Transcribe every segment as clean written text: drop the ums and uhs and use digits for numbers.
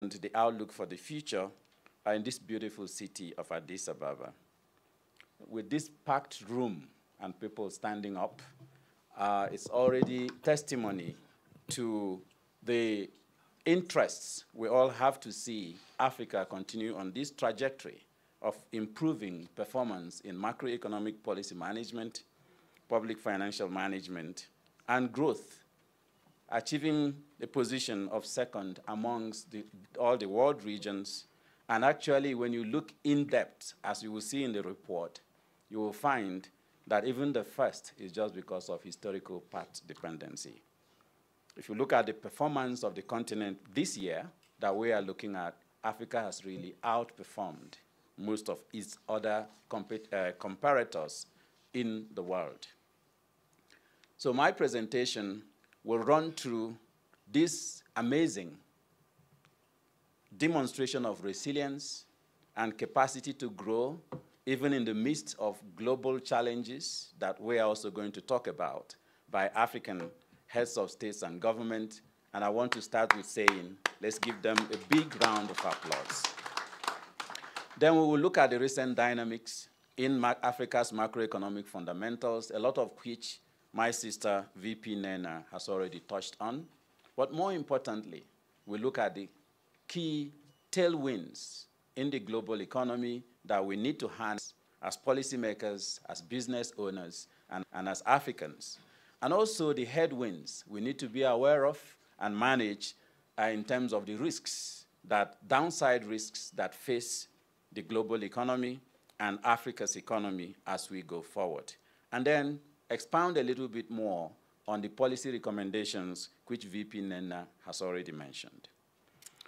the outlook for the future are in this beautiful city of Addis Ababa. With this packed room and people standing up, it's already testimony to the interests we all have to see Africa continue on this trajectory of improving performance in macroeconomic policy management, public financial management, and growth, achieving the position of second amongst all the world regions. And actually, when you look in depth, as you will see in the report, you will find that even the first is just because of historical path dependency. If you look at the performance of the continent this year that we are looking at, Africa has really outperformed most of its other comparators in the world. So my presentation will run through this amazing demonstration of resilience and capacity to grow, even in the midst of global challenges that we are also going to talk about by African heads of states and government. And I want to start with saying, let's give them a big round of applause. Then we will look at the recent dynamics in Africa's macroeconomic fundamentals, a lot of which my sister, VP Nena, has already touched on. But more importantly, we look at the key tailwinds in the global economy that we need to harness as policymakers, as business owners, and as Africans. And also the headwinds we need to be aware of and manage in terms of the risks, downside risks that face the global economy and Africa's economy as we go forward. And then expound a little bit more on the policy recommendations which VP Nena has already mentioned.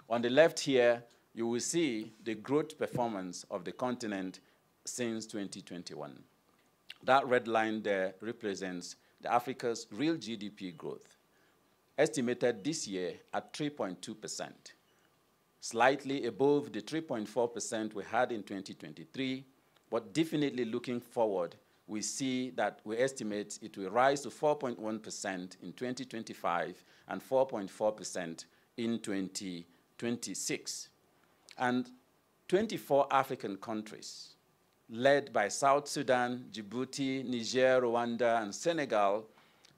On the left here, you will see the growth performance of the continent since 2021. That red line there represents Africa's real GDP growth, estimated this year at 3.2%, slightly above the 3.4% we had in 2023, but definitely looking forward, we see that we estimate it will rise to 4.1% in 2025 and 4.4% in 2026. And 24 African countries, led by South Sudan, Djibouti, Niger, Rwanda, and Senegal,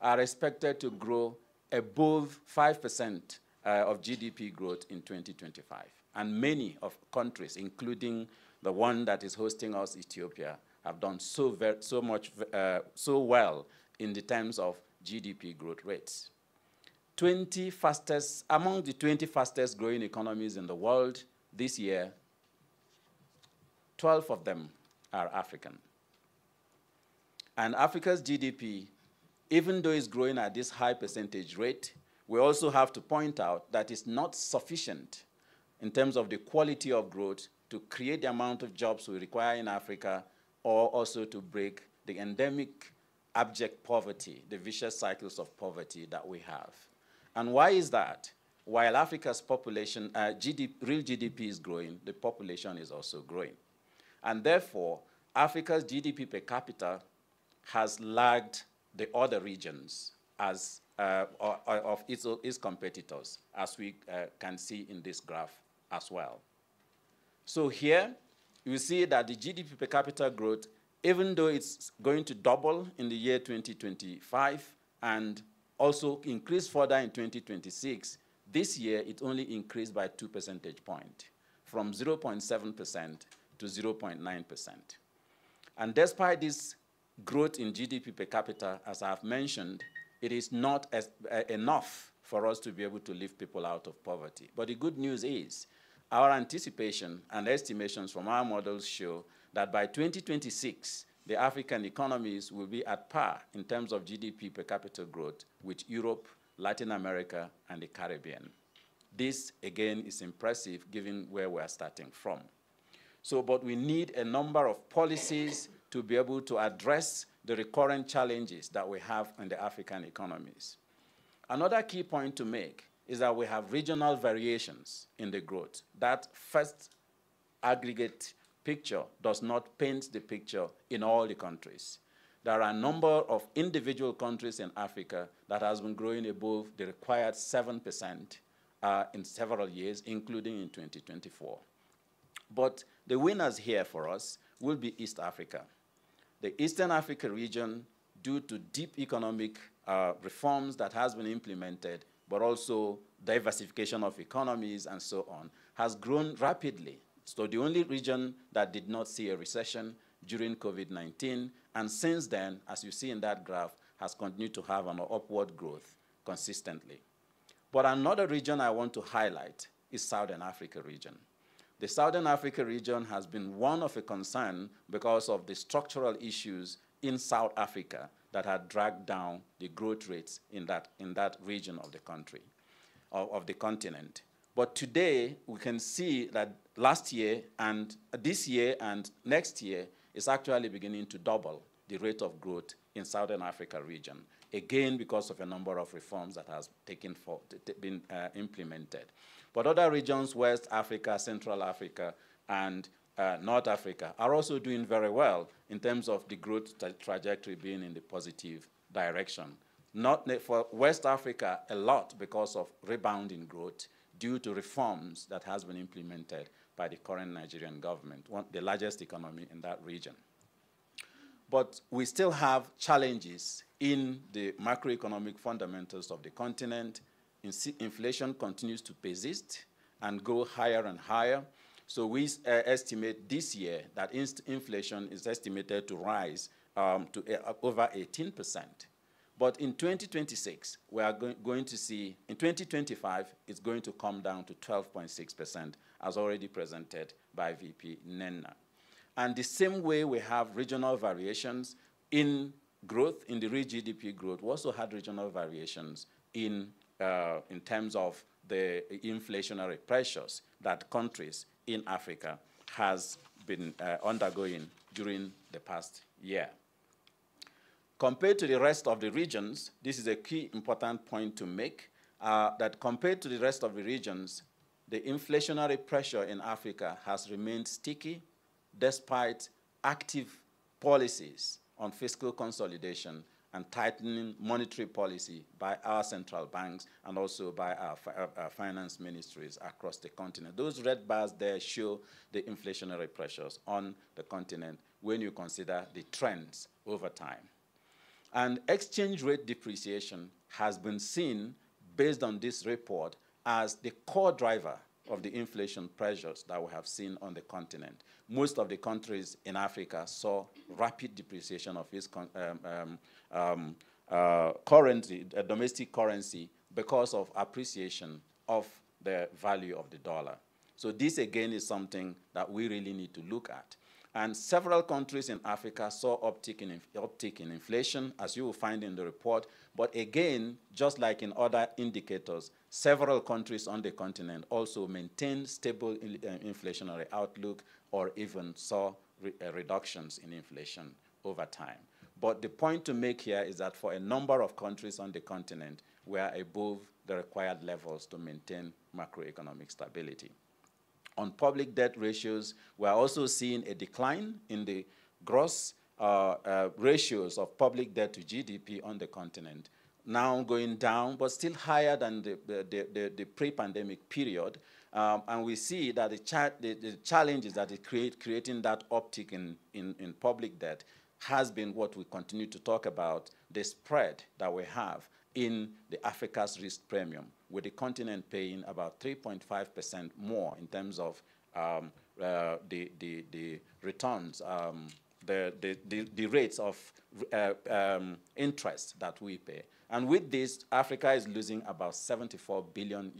are expected to grow above 5% of GDP growth in 2025. And many of countries, including the one that is hosting us, Ethiopia, have done so well in the terms of GDP growth rates. Among the 20 fastest growing economies in the world this year, 12 of them are African. And Africa's GDP, even though it's growing at this high percentage rate, we also have to point out that it's not sufficient in terms of the quality of growth to create the amount of jobs we require in Africa, or also to break the endemic abject poverty, the vicious cycles of poverty that we have. And why is that? While Africa's population, real GDP is growing, the population is also growing. And therefore, Africa's GDP per capita has lagged the other regions as, of its competitors, as we can see in this graph as well. So here, you see that the GDP per capita growth, even though it's going to double in the year 2025 and also increase further in 2026, this year it only increased by 2 percentage points, from 0.7% to 0.9%. And despite this growth in GDP per capita, as I have mentioned, it is not enough for us to be able to lift people out of poverty. But the good news is, our anticipation and estimations from our models show that by 2026, the African economies will be at par in terms of GDP per capita growth with Europe, Latin America, and the Caribbean. This, again, is impressive given where we're starting from. So, but we need a number of policies to be able to address the recurrent challenges that we have in the African economies. Another key point to make is that we have regional variations in the growth. That first aggregate picture does not paint the picture in all the countries. There are a number of individual countries in Africa that has been growing above the required 7%, in several years, including in 2024. But the winners here for us will be East Africa. The Eastern Africa region, due to deep economic reforms that has been implemented, but also diversification of economies and so on, has grown rapidly. So the only region that did not see a recession during COVID-19, and since then, as you see in that graph, has continued to have an upward growth consistently. But another region I want to highlight is Southern Africa region. The Southern Africa region has been one of a concern because of the structural issues in South Africa that had dragged down the growth rates in that region of the country, of the continent. But today, we can see that last year and this year and next year is actually beginning to double the rate of growth in Southern Africa region, again because of a number of reforms that has been implemented. But other regions, West Africa, Central Africa, and North Africa, are also doing very well in terms of the growth trajectory being in the positive direction. Not for West Africa, a lot because of rebounding growth due to reforms that has been implemented by the current Nigerian government, the largest economy in that region. But we still have challenges in the macroeconomic fundamentals of the continent. Inflation continues to persist and go higher and higher. So we estimate this year that inflation is estimated to rise to over 18%. But in 2026, we are going to see, in 2025, it's going to come down to 12.6%, as already presented by VP Nenna. And the same way we have regional variations in growth, in the real GDP growth, we also had regional variations in terms of the inflationary pressures that countries in Africa has been undergoing during the past year. Compared to the rest of the regions, this is a key important point to make, that compared to the rest of the regions, the inflationary pressure in Africa has remained sticky despite active policies on fiscal consolidation and tightening monetary policy by our central banks and also by our finance ministries across the continent. Those red bars there show the inflationary pressures on the continent when you consider the trends over time. And exchange rate depreciation has been seen, based on this report, as the core driver of the inflation pressures that we have seen on the continent. Most of the countries in Africa saw rapid depreciation of its currency, domestic currency, because of appreciation of the value of the dollar. So this, again, is something that we really need to look at. And several countries in Africa saw uptick in inflation, as you will find in the report. But again, just like in other indicators, several countries on the continent also maintained stable inflationary outlook or even saw reductions in inflation over time. But the point to make here is that for a number of countries on the continent, we are above the required levels to maintain macroeconomic stability. On public debt ratios, we are also seeing a decline in the gross ratios of public debt to GDP on the continent, now going down, but still higher than the pre-pandemic period. And we see that the challenges that it creating that uptick in public debt has been what we continue to talk about, the spread that we have in the Africa's risk premium, with the continent paying about 3.5% more in terms of the returns, the rates of interest that we pay. And with this, Africa is losing about $74 billion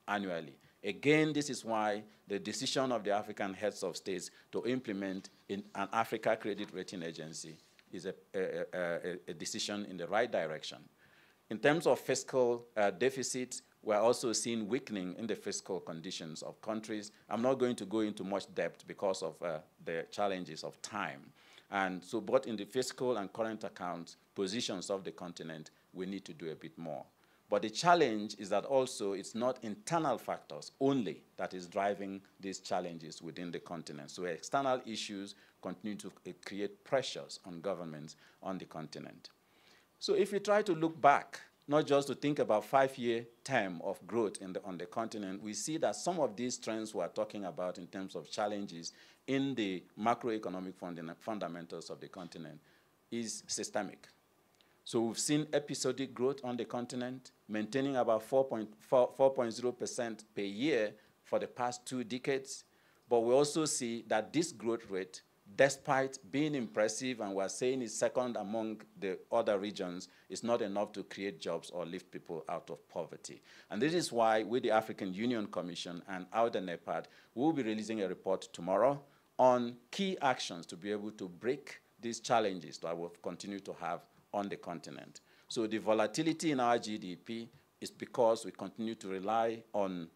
annually. Again, this is why the decision of the African heads of states to implement an Africa Credit Rating Agency is a decision in the right direction. In terms of fiscal deficits, we're also seeing weakening in the fiscal conditions of countries. I'm not going to go into much depth because of the challenges of time. And so both in the fiscal and current account positions of the continent, we need to do a bit more. But the challenge is that also it's not internal factors only that is driving these challenges within the continent. So external issues continue to create pressures on governments on the continent. So if we try to look back not just to think about 5-year term of growth on the continent, we see that some of these trends we are talking about in terms of challenges in the macroeconomic fundamentals of the continent is systemic. So we've seen episodic growth on the continent, maintaining about 4.0% per year for the past 2 decades. But we also see that this growth rate, despite being impressive, and we're saying it's second among the other regions, is not enough to create jobs or lift people out of poverty. And this is why with the African Union Commission and NEPAD, we'll be releasing a report tomorrow on key actions to be able to break these challenges that we'll continue to have on the continent. So the volatility in our GDP is because we continue to rely on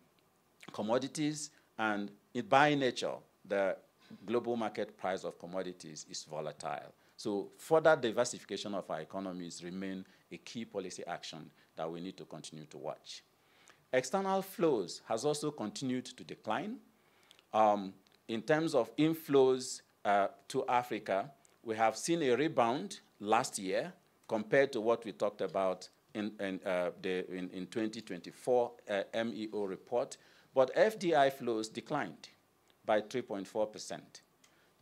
commodities, and by nature, the global market price of commodities is volatile. So further diversification of our economies remain a key policy action that we need to continue to watch. External flows has also continued to decline. In terms of inflows to Africa, we have seen a rebound last year compared to what we talked about in 2024 MEO report, but FDI flows declined by 3.4%.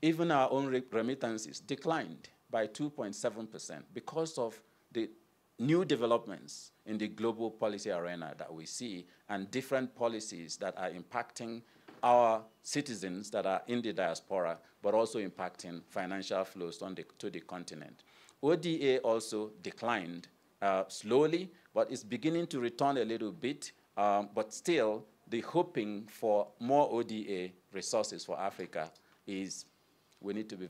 Even our own remittances declined by 2.7% because of the new developments in the global policy arena that we see and different policies that are impacting our citizens that are in the diaspora, but also impacting financial flows to the continent. ODA also declined slowly, but it's beginning to return a little bit, but still the hoping for more ODA resources for Africa is, we need to be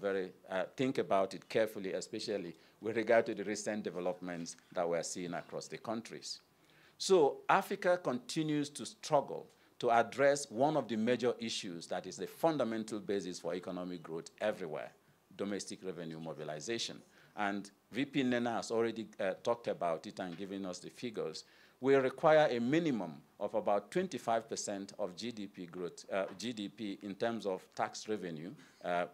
think about it carefully, especially with regard to the recent developments that we're seeing across the countries. So Africa continues to struggle to address one of the major issues that is the fundamental basis for economic growth everywhere, domestic revenue mobilization. And VP Nena has already talked about it and given us the figures. We require a minimum of about 25% of GDP growth, GDP in terms of tax revenue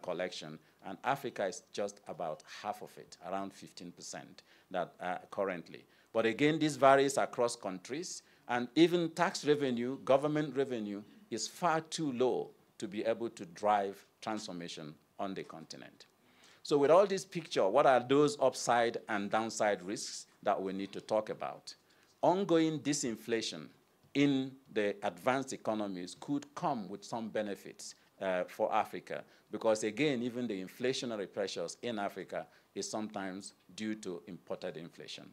collection, and Africa is just about half of it, around 15% that currently. But again, this varies across countries, and even tax revenue, government revenue, is far too low to be able to drive transformation on the continent. So with all this picture, what are those upside and downside risks that we need to talk about? Ongoing disinflation in the advanced economies could come with some benefits for Africa, because again, even the inflationary pressures in Africa is sometimes due to imported inflation.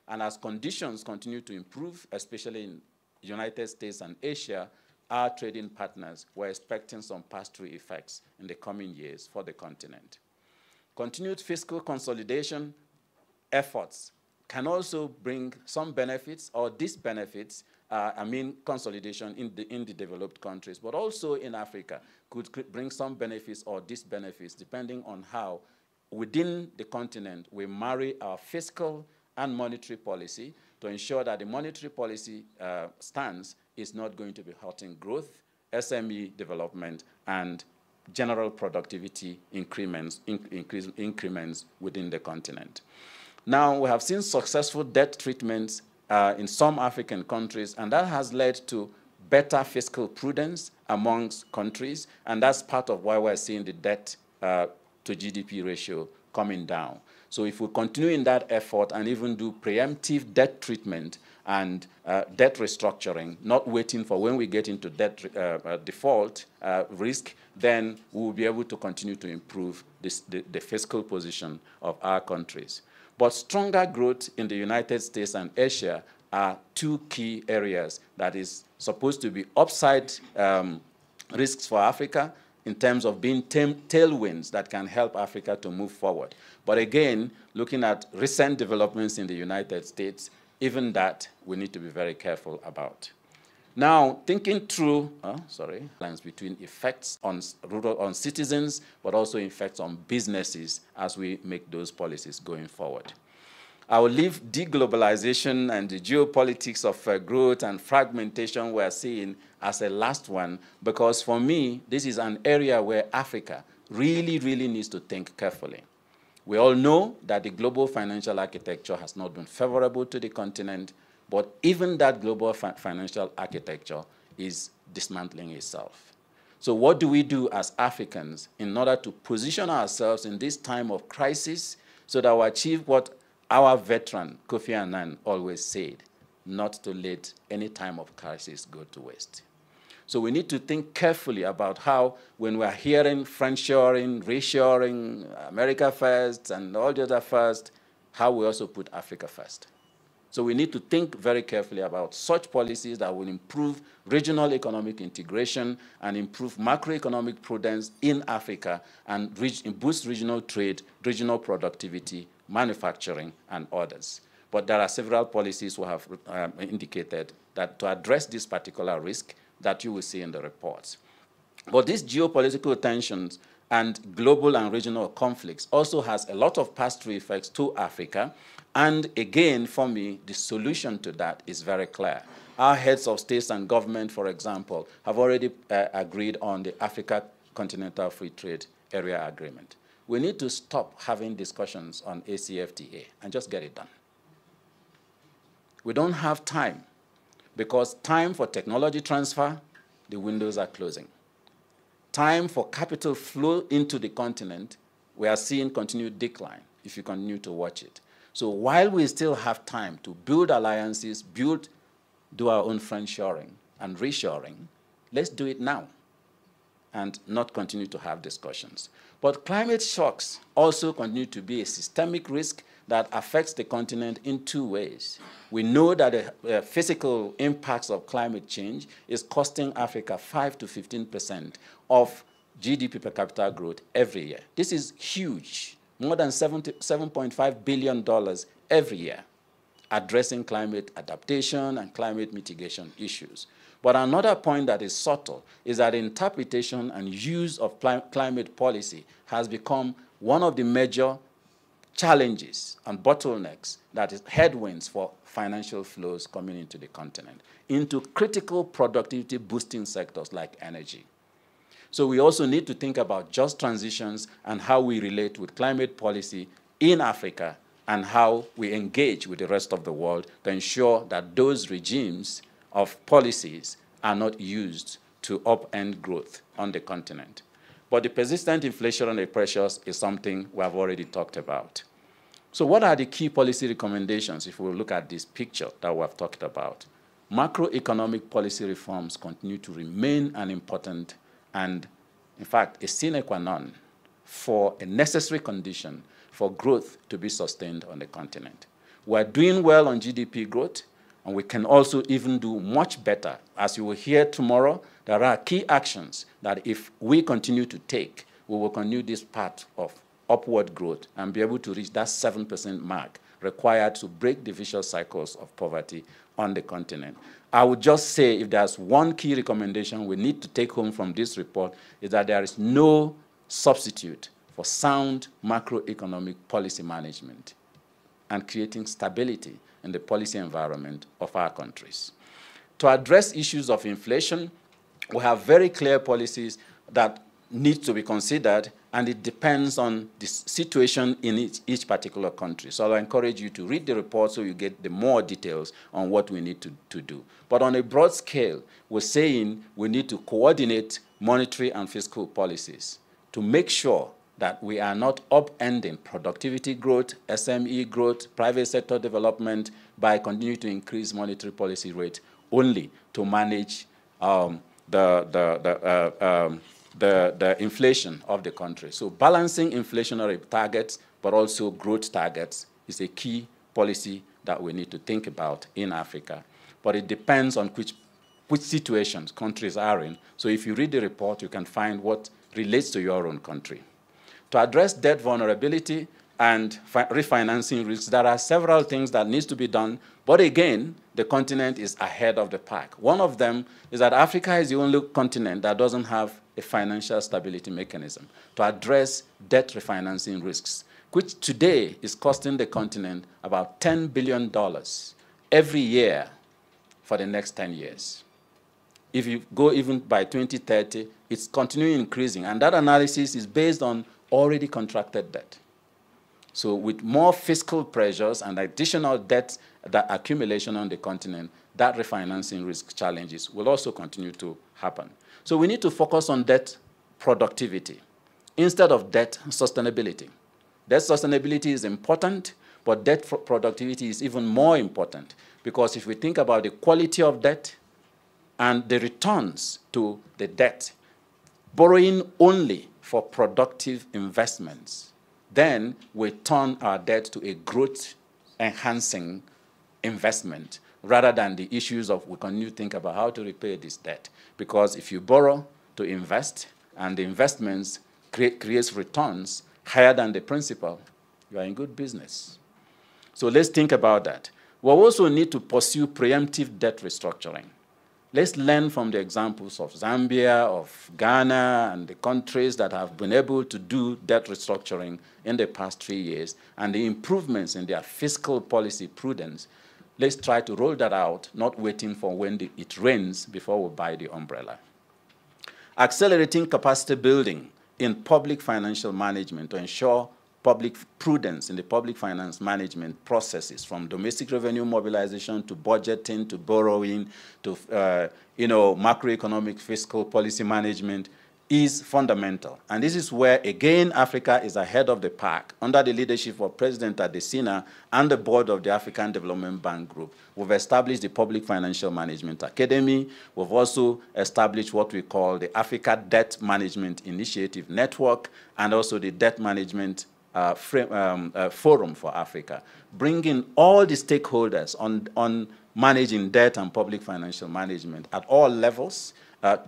And as conditions continue to improve, especially in the United States and Asia, our trading partners were expecting some pass-through effects in the coming years for the continent. Continued fiscal consolidation efforts can also bring some benefits or disbenefits, consolidation in the developed countries, but also in Africa could bring some benefits or disbenefits depending on how within the continent we marry our fiscal and monetary policy to ensure that the monetary policy stance is not going to be hurting growth, SME development, and general productivity increments within the continent. Now, we have seen successful debt treatments in some African countries, and that has led to better fiscal prudence amongst countries, and that's part of why we're seeing the debt to GDP ratio coming down. So if we continue in that effort and even do preemptive debt treatment and debt restructuring, not waiting for when we get into debt default risk, then we will be able to continue to improve the fiscal position of our countries. But stronger growth in the United States and Asia are two key areas that is supposed to be upside risks for Africa in terms of being tailwinds that can help Africa to move forward. But again, looking at recent developments in the United States, even that we need to be very careful about. Now, thinking through, lines between effects on citizens, but also effects on businesses as we make those policies going forward. I will leave deglobalization and the geopolitics of growth and fragmentation we're seeing as a last one, because for me, this is an area where Africa really, really needs to think carefully. We all know that the global financial architecture has not been favorable to the continent, but even that global financial architecture is dismantling itself. So what do we do as Africans in order to position ourselves in this time of crisis so that we achieve what our veteran Kofi Annan always said, not to let any time of crisis go to waste? So we need to think carefully about how, when we're hearing friendshoring, reshoring, America first, and all the other first, how we also put Africa first. So we need to think very carefully about such policies that will improve regional economic integration and improve macroeconomic prudence in Africa and boost regional trade, regional productivity, manufacturing, and others. But there are several policies we have indicated that to address this particular risk that you will see in the reports. But these geopolitical tensions and global and regional conflicts also has a lot of pass-through effects to Africa. And again, for me, the solution to that is very clear. Our heads of states and government, for example, have already agreed on the Africa Continental Free Trade Area Agreement. We need to stop having discussions on ACFTA and just get it done. We don't have time, because time for technology transfer, the windows are closing. Time for capital flow into the continent, we are seeing continued decline if you continue to watch it. So while we still have time to build alliances, do our own friendshoring and reshoring, let's do it now and not continue to have discussions. But climate shocks also continue to be a systemic risk that affects the continent in two ways. We know that the physical impacts of climate change is costing Africa 5 to 15% of GDP per capita growth every year. This is huge, more than $7.5 billion every year, addressing climate adaptation and climate mitigation issues. But another point that is subtle is that interpretation and use of climate policy has become one of the major challenges and bottlenecks that is headwinds for financial flows coming into the continent, into critical productivity boosting sectors like energy. So we also need to think about just transitions and how we relate with climate policy in Africa and how we engage with the rest of the world to ensure that those regimes of policies are not used to upend growth on the continent. But the persistent inflationary pressures is something we have already talked about. So what are the key policy recommendations if we look at this picture that we have talked about? Macroeconomic policy reforms continue to remain an important and, in fact, a sine qua non for a necessary condition for growth to be sustained on the continent. We're doing well on GDP growth, and we can also even do much better. As you will hear tomorrow, there are key actions that if we continue to take, we will continue this path of upward growth and be able to reach that 7% mark required to break the vicious cycles of poverty on the continent. I would just say if there's one key recommendation we need to take home from this report is that there is no substitute for sound macroeconomic policy management and creating stability in the policy environment of our countries. To address issues of inflation, we have very clear policies that need to be considered, and it depends on the situation in each particular country. So I'll encourage you to read the report so you get the more details on what we need to do. But on a broad scale, we're saying we need to coordinate monetary and fiscal policies to make sure that we are not upending productivity growth, SME growth, private sector development by continuing to increase monetary policy rate only to manage the inflation of the country. So balancing inflationary targets but also growth targets is a key policy that we need to think about in Africa. But it depends on which situations countries are in. So if you read the report, you can find what relates to your own country. To address debt vulnerability and refinancing risks, there are several things that need to be done. But again, the continent is ahead of the pack. One of them is that Africa is the only continent that doesn't have a financial stability mechanism to address debt refinancing risks, which today is costing the continent about $10 billion every year for the next 10 years. If you go even by 2030, it's continuing increasing. And that analysis is based on already contracted debt. So with more fiscal pressures and additional debt that accumulation on the continent, that refinancing risk challenges will also continue to happen. So we need to focus on debt productivity instead of debt sustainability. Debt sustainability is important, but debt productivity is even more important, because if we think about the quality of debt and the returns to the debt, borrowing only for productive investments, then we turn our debt to a growth-enhancing investment rather than the issues of we continue to think about how to repay this debt. Because if you borrow to invest and the investments creates returns higher than the principal, you are in good business. So let's think about that. We also need to pursue preemptive debt restructuring. Let's learn from the examples of Zambia, of Ghana, and the countries that have been able to do debt restructuring in the past 3 years, and the improvements in their fiscal policy prudence. Let's try to roll that out, not waiting for when it rains before we buy the umbrella. Accelerating capacity building in public financial management to ensure public prudence in the public finance management processes, from domestic revenue mobilization to budgeting to borrowing to macroeconomic fiscal policy management, is fundamental. And this is where, again, Africa is ahead of the pack. Under the leadership of President Adesina and the board of the African Development Bank Group, we've established the Public Financial Management Academy. We've also established what we call the Africa Debt Management Initiative Network, and also the Debt Management Forum for Africa, bringing all the stakeholders on managing debt and public financial management at all levels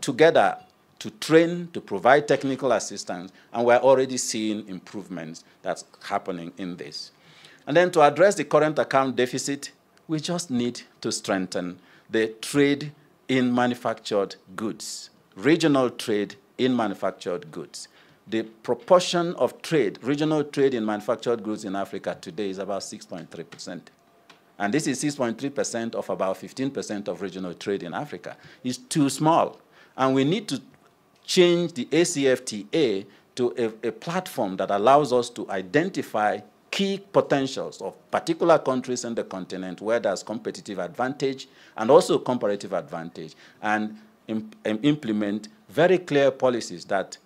together to train, to provide technical assistance, and we're already seeing improvements that's happening in this. And then to address the current account deficit, we just need to strengthen the trade in manufactured goods, regional trade in manufactured goods. The proportion of trade, regional trade in manufactured goods in Africa today is about 6.3%. And this is 6.3% of about 15% of regional trade in Africa. It's too small. And we need to change the ACFTA to a platform that allows us to identify key potentials of particular countries in the continent where there's competitive advantage and also comparative advantage, and implement very clear policies that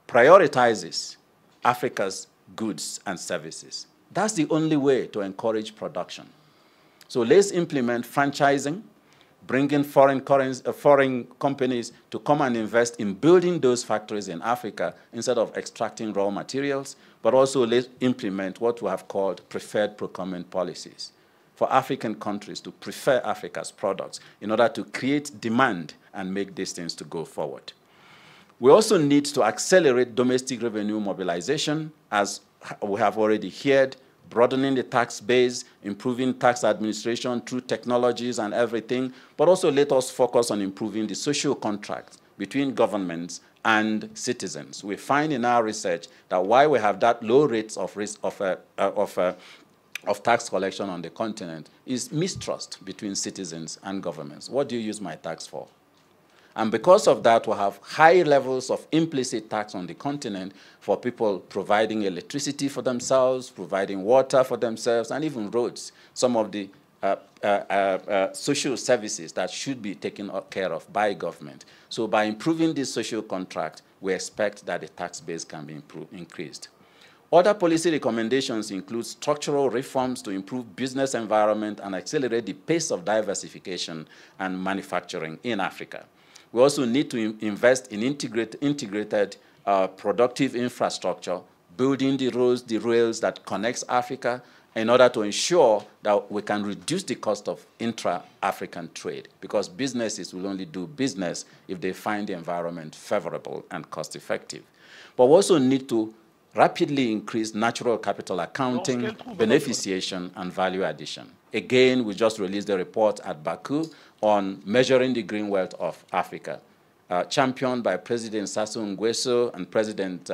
prioritizes Africa's goods and services. That's the only way to encourage production. So let's implement franchising, bringing foreign companies to come and invest in building those factories in Africa instead of extracting raw materials, but also let's implement what we have called preferred procurement policies for African countries to prefer Africa's products in order to create demand and make these things to go forward. We also need to accelerate domestic revenue mobilization, as we have already heard, broadening the tax base, improving tax administration through technologies and everything, but also let us focus on improving the social contract between governments and citizens. We find in our research that why we have that low rates of tax collection on the continent is mistrust between citizens and governments. What do you use my tax for? And because of that, we have high levels of implicit tax on the continent for people providing electricity for themselves, providing water for themselves, and even roads, some of the social services that should be taken care of by government. So by improving this social contract, we expect that the tax base can be increased. Other policy recommendations include structural reforms to improve business environment and accelerate the pace of diversification and manufacturing in Africa. We also need to invest in integrated productive infrastructure, building the roads, the rails that connects Africa in order to ensure that we can reduce the cost of intra-African trade, because businesses will only do business if they find the environment favorable and cost-effective. But we also need to rapidly increase natural capital accounting, beneficiation, and value addition. Again, we just released a report at Baku on measuring the green wealth of Africa, championed by President Sassou Nguesso and President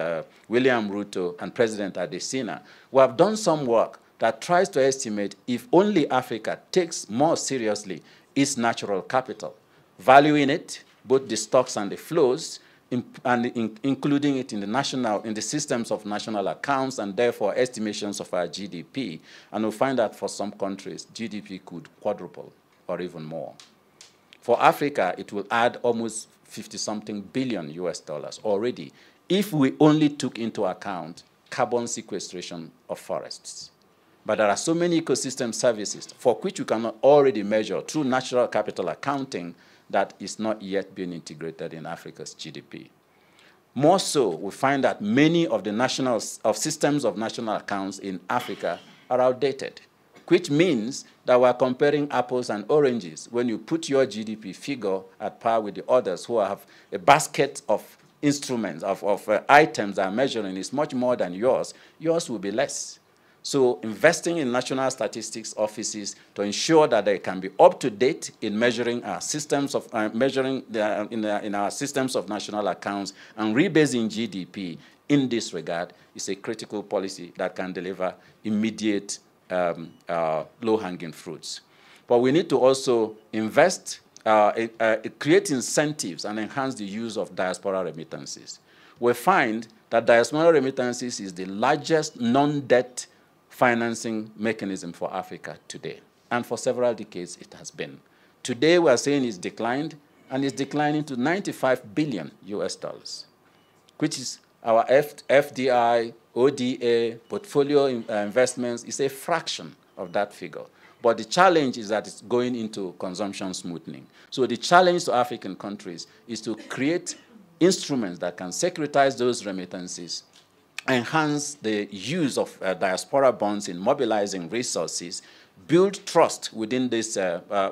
William Ruto and President Adesina. We have done some work that tries to estimate if only Africa takes more seriously its natural capital, valuing it, both the stocks and the flows, including it in the systems of national accounts and therefore estimations of our GDP, and we'll find that for some countries, GDP could quadruple or even more. For Africa, it will add almost 50-something billion US dollars already if we only took into account carbon sequestration of forests. But there are so many ecosystem services for which we cannot already measure through natural capital accounting that is not yet being integrated in Africa's GDP. More so, we find that many of the systems of national accounts in Africa are outdated, which means that we're comparing apples and oranges when you put your GDP figure at par with the others who have a basket of instruments, of items that are measuring is much more than yours. Yours will be less. So investing in national statistics offices to ensure that they can be up to date in measuring our systems of in our systems of national accounts and rebasing GDP in this regard is a critical policy that can deliver immediate low-hanging fruits. But we need to also invest, create incentives and enhance the use of diaspora remittances. We find that diaspora remittances is the largest non-debt financing mechanism for Africa today. And for several decades, it has been. Today, we are saying it's declined, and it's declining to 95 billion US dollars, which is our FDI, ODA, portfolio investments is a fraction of that figure. But the challenge is that it's going into consumption smoothing. So the challenge to African countries is to create instruments that can securitize those remittances, enhance the use of diaspora bonds in mobilizing resources, build trust within this,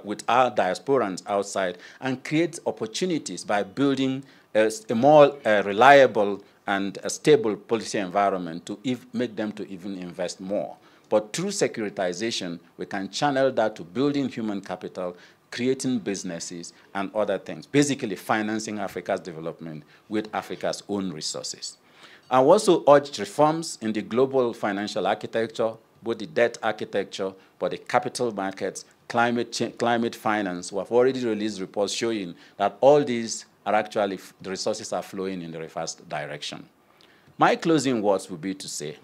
with our diasporans outside, and create opportunities by building a more reliable and a stable policy environment to make them to even invest more. But through securitization, we can channel that to building human capital, creating businesses, and other things, basically financing Africa's development with Africa's own resources. I also urged reforms in the global financial architecture, both the debt architecture, but the capital markets, climate finance. We have already released reports showing that all these are actually, the resources are flowing in the reverse direction. My closing words would be to say,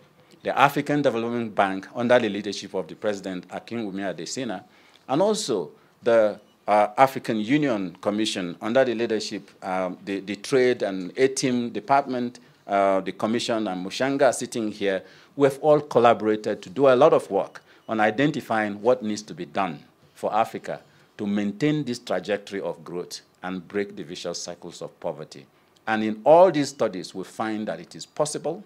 the African Development Bank, under the leadership of the President Akinwumi Adesina, and also the African Union Commission, under the leadership, the Trade and A-Team Department, the Commission, and Mushanga sitting here, we have all collaborated to do a lot of work on identifying what needs to be done for Africa to maintain this trajectory of growth and break the vicious cycles of poverty. And in all these studies, we find that it is possible.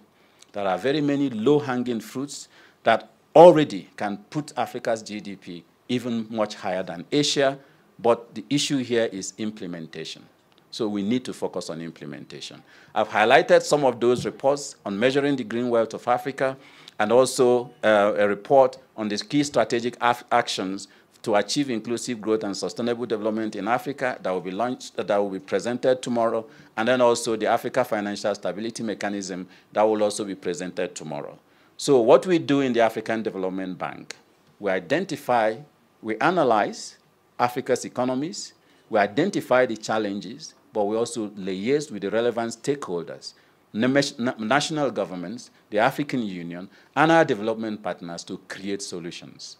There are very many low-hanging fruits that already can put Africa's GDP even much higher than Asia, but the issue here is implementation. So we need to focus on implementation. I've highlighted some of those reports on measuring the green wealth of Africa, and also a report on the key strategic actions to achieve inclusive growth and sustainable development in Africa that will be launched, that will be presented tomorrow, and then also the Africa Financial Stability Mechanism that will also be presented tomorrow. So what we do in the African Development Bank, we identify, we analyze Africa's economies, we identify the challenges, but we also liaise with the relevant stakeholders, national governments, the African Union, and our development partners to create solutions.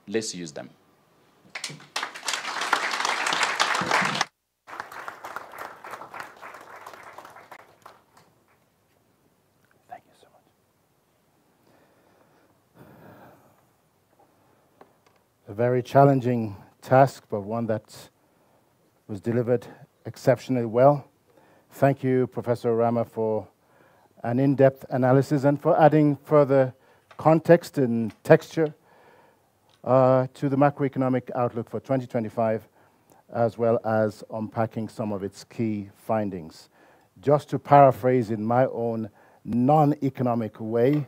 Let's use them. Thank you so much. A very challenging task, but one that was delivered exceptionally well. Thank you, Professor Rama, for an in-depth analysis and for adding further context and texture to the macroeconomic outlook for 2025, as well as unpacking some of its key findings. Just to paraphrase in my own non-economic way,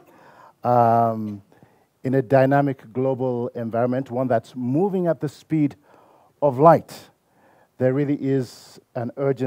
in a dynamic global environment, one that's moving at the speed of light, there really is an urgent